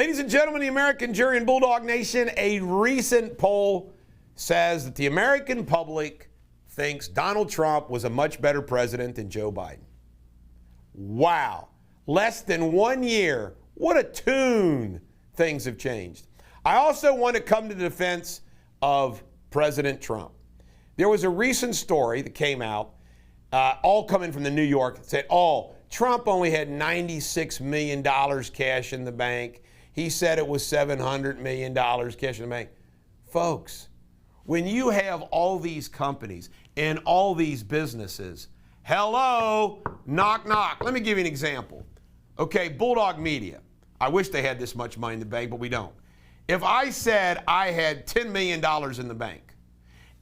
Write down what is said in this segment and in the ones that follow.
Ladies and gentlemen, the American jury and Bulldog Nation, a recent poll says that the American public thinks Donald Trump was a much better president than Joe Biden. Wow. Less than 1 year. What a tune things have changed. I also want to come to the defense of President Trump. There was a recent story that came out, all coming from the New York, that said, Trump only had $96 million cash in the bank. He said it was $700 million cash in the bank. Folks, when you have all these companies and all these businesses, hello, knock, knock. Let me give you an example. Okay, Bulldog Media. I wish they had this much money in the bank, but we don't. If I said I had $10 million in the bank,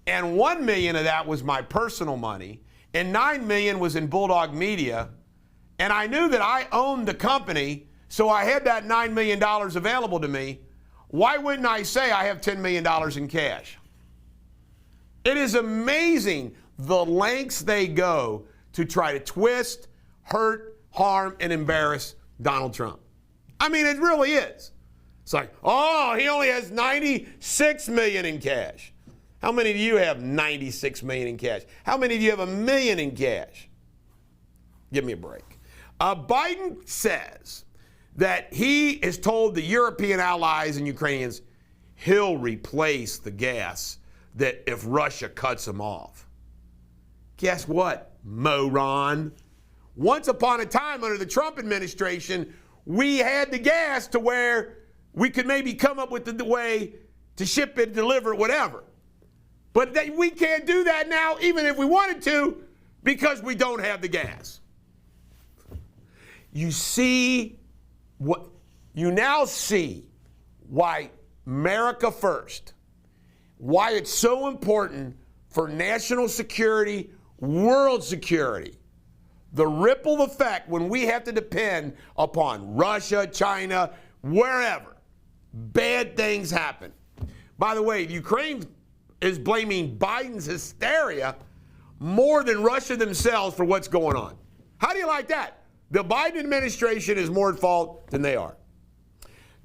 and $1 million of that was my personal money, and $9 million was in Bulldog Media, and I knew that I owned the company, so I had that $9 million available to me, why wouldn't I say I have $10 million in cash? It is amazing the lengths they go to try to twist, hurt, harm, and embarrass Donald Trump. I mean, it really is. It's like, he only has $96 million in cash. How many of you have $96 million in cash? How many of you have $1 million in cash? Give me a break. Biden says that he has told the European allies and Ukrainians he'll replace the gas that if Russia cuts him off. Guess what, moron? Once upon a time under the Trump administration, we had the gas to where we could maybe come up with the way to ship it, deliver it, whatever. But we can't do that now, even if we wanted to, because we don't have the gas. You now see why America first, why it's so important for national security, world security. The ripple effect when we have to depend upon Russia, China, wherever, bad things happen. By the way, Ukraine is blaming Biden's hysteria more than Russia themselves for what's going on. How do you like that? The Biden administration is more at fault than they are.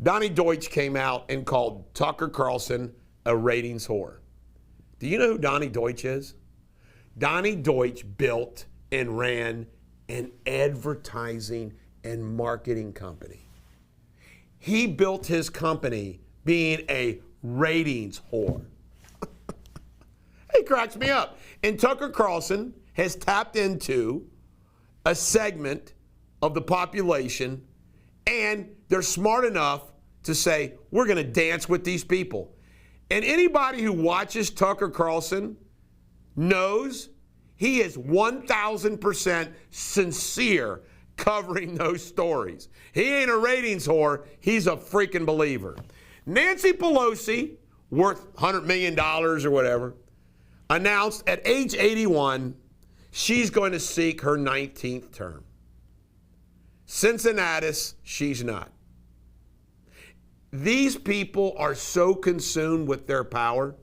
Donnie Deutsch came out and called Tucker Carlson a ratings whore. Do you know who Donnie Deutsch is? Donnie Deutsch built and ran an advertising and marketing company. He built his company being a ratings whore. It cracks me up. And Tucker Carlson has tapped into a segment of the population, and they're smart enough to say, we're going to dance with these people. And anybody who watches Tucker Carlson knows he is 1,000% sincere covering those stories. He ain't a ratings whore. He's a freaking believer. Nancy Pelosi, worth $100 million or whatever, announced at age 81 she's going to seek her 19th term. Cincinnatus, she's not. These people are so consumed with their power.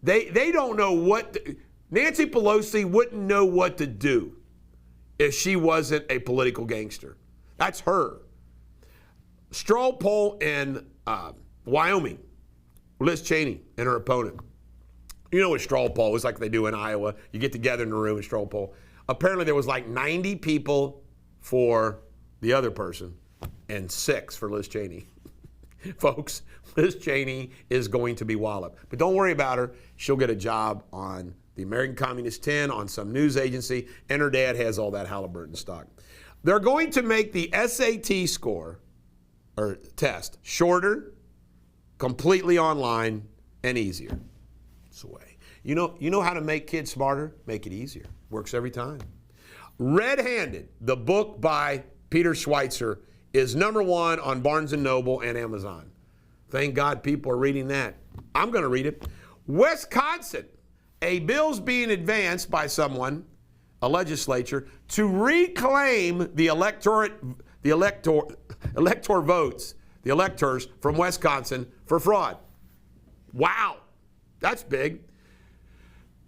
They don't know what Nancy Pelosi wouldn't know what to do if she wasn't a political gangster. That's her. Straw poll in Wyoming, Liz Cheney and her opponent. You know what straw poll is, like they do in Iowa. You get together in a room and straw poll. Apparently there was like 90 people for the other person and 6 for Liz Cheney. Folks, Liz Cheney is going to be walloped. But don't worry about her. She'll get a job on the American Communist 10 on some news agency, and her dad has all that Halliburton stock. They're going to make the SAT score or test shorter, completely online, and easier. It's the way. You know how to make kids smarter? Make it easier. Works every time. Red-Handed, the book by Peter Schweitzer, is #1 on Barnes & Noble and Amazon. Thank God people are reading that. I'm going to read it. Wisconsin, a bill's being advanced by someone, a legislature, to reclaim the elector votes, the electors from Wisconsin for fraud. Wow, that's big.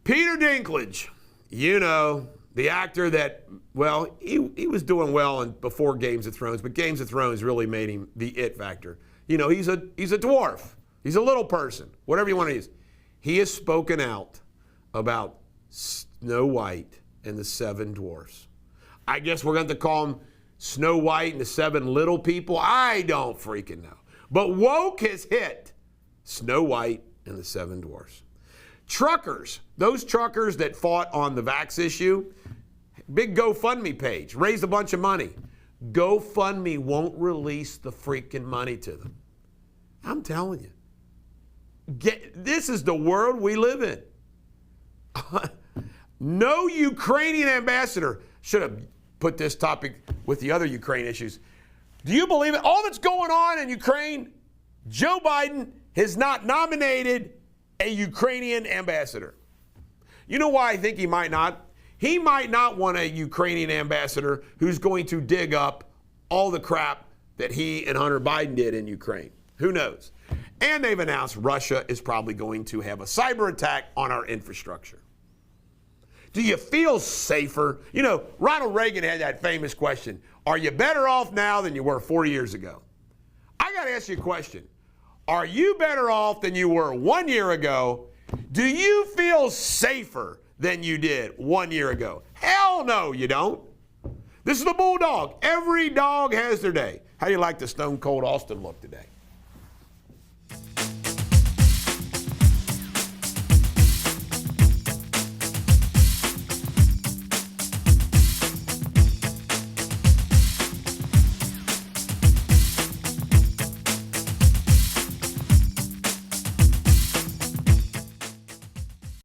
Peter Dinklage, The actor that, well, he was doing well before Games of Thrones, but Games of Thrones really made him the it factor. You know, he's a dwarf. He's a little person, whatever you want to use. He has spoken out about Snow White and the Seven Dwarfs. I guess we're going to call him Snow White and the Seven Little People. I don't freaking know. But woke has hit Snow White and the Seven Dwarfs. Truckers, those truckers that fought on the vax issue, big GoFundMe page, raised a bunch of money. GoFundMe won't release the freaking money to them. I'm telling you. This is the world we live in. No Ukrainian ambassador. Should have put this topic with the other Ukraine issues. Do you believe it? All that's going on in Ukraine, Joe Biden has not nominated a Ukrainian ambassador. You know why I think he might not? He might not want a Ukrainian ambassador who's going to dig up all the crap that he and Hunter Biden did in Ukraine. Who knows? And they've announced Russia is probably going to have a cyber attack on our infrastructure. Do you feel safer? You know, Ronald Reagan had that famous question, are you better off now than you were 4 years ago? I got to ask you a question. Are you better off than you were 1 year ago? Do you feel safer than you did 1 year ago? Hell no, you don't. This is the Bulldog. Every dog has their day. How do you like the Stone Cold Austin look today?